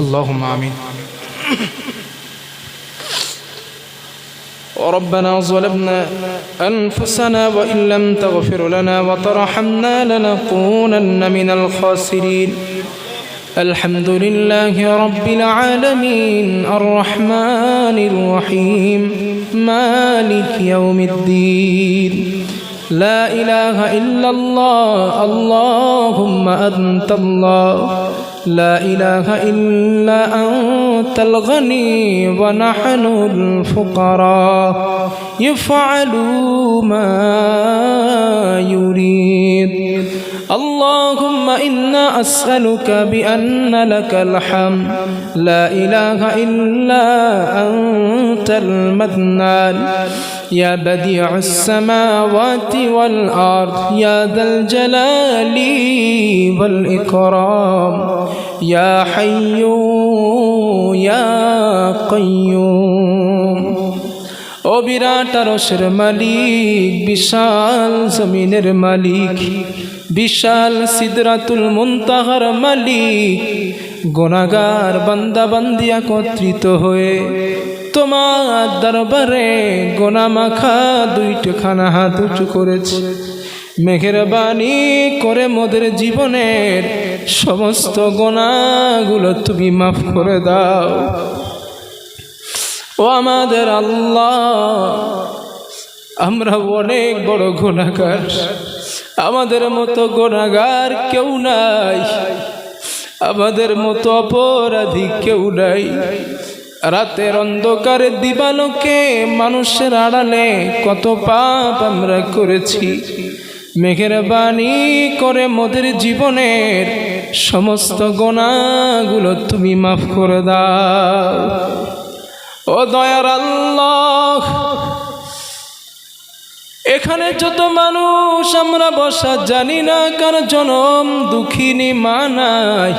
اللهم آمين. ربنا ظلمنا أنفسنا وإن لم تغفر لنا وترحمنا لنكونن من الخاسرين. الحمد لله رب العالمين الرحمن الرحيم مالك يوم الدين. لا إله إلا الله اللهم أنت الله. لا إله إلا أنت الغني ونحن الفقراء. يفعل ما يريد. اللهم إنا أسألك بأن لك الحمد لا إله إلا أنت المنان. يا بديع السماوات والأرض يا ذا الجلال والإكرام. يا حي يا قيوم. ও বিরাট আরশের মালিক, বিশাল জমিনের মালিক, বিশাল সিদরাতুল মুনতাহার মালিক, গুনাহগার বান্দা বান্দি একত্রিত হয়ে তোমার দরবারে গোনা মাখা দুইখানা হাত উঁচু করেছে। মেহেরবানি করে মোদের জীবনের সমস্ত গুনাহগুলো তুমি মাফ করে দাও। ও আমাদের আল্লাহ, আমরা অনেক বড় গুনাহগার, আমাদের মতো গুনাহগার কেউ নাই, আমাদের মতো অপরাধী কেউ নাই। রাতের অন্ধকারে দিবালোকে মানুষের আড়ালে কত পাপ আমরা করেছি। মেহেরবানি করে মোদের জীবনের সমস্ত গুনাহগুলো তুমি মাফ করে দাও। ও দয়ার আল্লাহ, এখানে যত মানুষ আমরা বসা জানি না কার জনম দুঃখিনী মা নাই,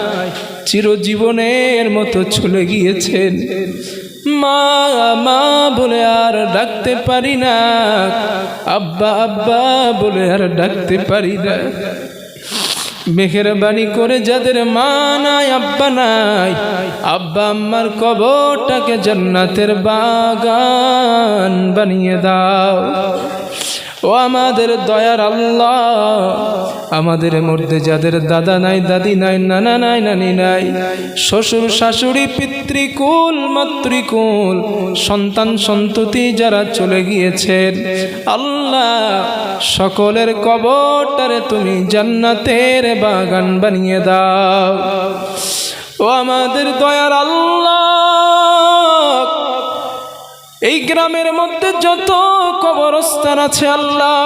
চিরজীবনের মতো চলে গিয়েছেন। মা মা বলে আর ডাকতে পারি না, আব্বা আব্বা বলে আর ডাকতে পারি না। মেহেরবানি করে যাদের মা নাই আব্বা নাই, আব্বা আম্মার কবরটাকে জান্নাতের বাগান বানিয়ে দাও। ও আমাদের দয়ার আল্লাহ, আমাদের মধ্যে যাদের দাদা নাই, দাদি নাই, নানা নাই, নানি নাই, শ্বশুর শাশুড়ি, পিতৃকুল মাতৃকুল, সন্তান সন্ততি যারা চলে গিয়েছেন, আল্লাহ সকলের কবরটারে তুমি জান্নাতের বাগান বানিয়ে দাও। ও আমাদের দয়ার আল্লাহ, এই গ্রামের মধ্যে যত কবরস্থান আছে আল্লাহ,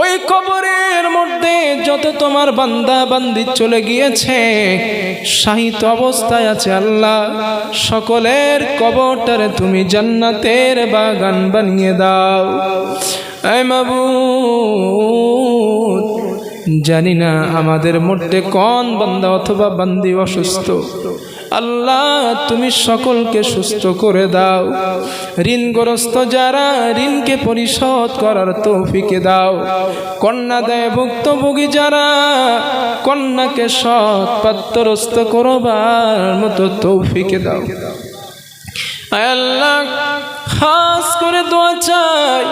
ওই কবরের মধ্যে যত তোমার বান্দা বান্দি চলে গিয়েছে, শাহিত অবস্থায় আছে আল্লাহ, সকলের কবরটারে তুমি জান্নাতের বাগান বানিয়ে দাও। এ মাবুদ, জানি না আমাদের মধ্যে কোন বান্দা অথবা বান্দি অসুস্থ, আল্লাহ তুমি সকলকে সুস্থ করে দাও। ঋণগ্রস্ত যারা, ঋণকে পরিশোধ করার তৌফিক দাও। কন্যা দেয় ভুক্তভোগী যারা, কন্যাকে সৎ পাত্রস্থ করবার মতো তৌফিক দাও। আল্লাহ খাস করে দোয়া চাই,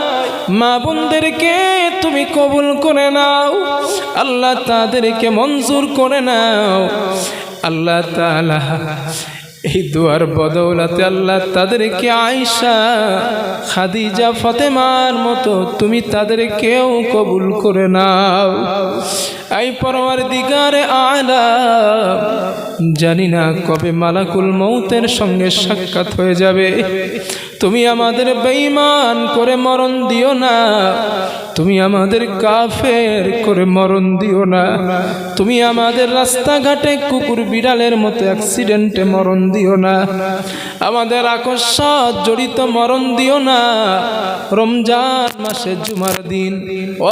মা বোনদেরকে তুমি কবুল করে নাও আল্লাহ, তাদেরকে মঞ্জুর করে নাও আল্লাহ তাআলা। এই দুয়ার বদৌলতে আল্লাহ তাদেরকে আয়েশা, খাদিজা, ফাতেমার মতো তুমি তাদেরকেও কবুল করে নাও। এই পরওয়ারদিগারে আলা, জানি না কবে মালাকুল মৌতের সঙ্গে সাক্ষাৎ হয়ে যাবে। তুমি আমাদের বেঈমান করে মরণ দিও না, তুমি আমাদের কাফের করে মরণ দিও না, তুমি আমাদের রাস্তাঘাটে কুকুর বিড়ালের মতো অ্যাক্সিডেন্টে মরণ দিও না, আমাদের আকস্মাত জড়িত মরণ দিও না। রমজান মাসে জুমার দিন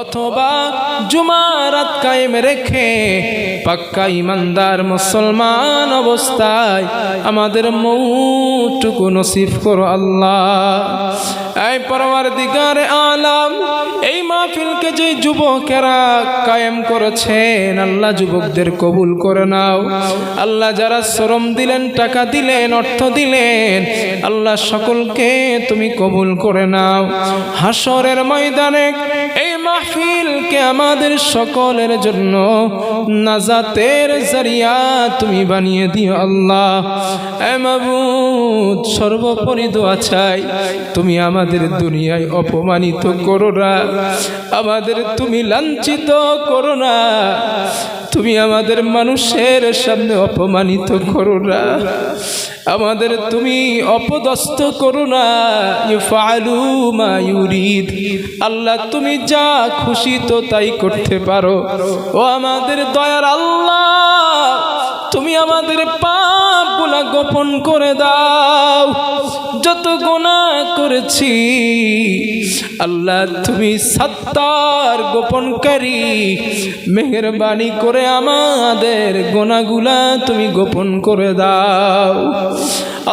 অথবা জুমার রাত কায়েম রেখে পাক্কা ইমানদার মুসলমান অবস্থায় আমাদের মৌটুকু নসিব করো আল্লাহ। এই পরওয়ারদিগারে আলাম, এই মাহফিলকে যে যুবকেরা কায়েম করেছেন আল্লাহ যুবকদের কবুল করে নাও। আল্লাহ যারা শ্রম দিলেন, টাকা দিলেন, অর্থ দিলেন, আল্লাহ সকলকে তুমি কবুল করে নাও। হাসরের ময়দানে এই মাহফিলকে আমাদের সকলের জন্য নাজাতের জারিয়া তুমি বানিয়ে দিও আল্লাহ। এ মাবুদ, সর্বোপরি দোয়া চাই তুমি আমাদের দুনিয়ায় অপমানিত করো না, আমাদের তুমি লাঞ্ছিত করো না, তুমি আমাদের মানুষের সামনে অপমানিত করো না, আমাদের তুমি অপদস্থ করো না। ইফআলু মা ইউরিদ, আল্লাহ তুমি যা খুশি তো তাই করতে পারো। ও আমাদের দয়ার আল্লাহ, তুমি আমাদের পাপগুলা গোপন করে দাও। যত গুনাহ করেছি আল্লাহ তুমি সত্তার, গোপনকারী, মেহেরবানি করে আমাদের গুনাহগুলা তুমি গোপন করে দাও।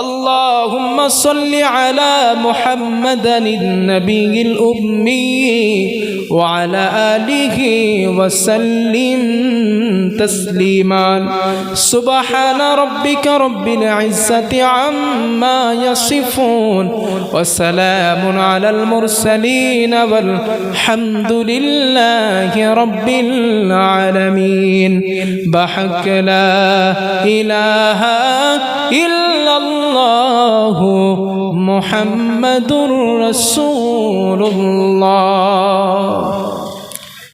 اللهم صل على محمد النبي الأمي وعلى آله وسلم تسليما سبحان ربك رب العزة عما يصفون وسلام على المرسلين والحمد لله رب العالمين بحق لا إله إلا الله محمد رسول الله।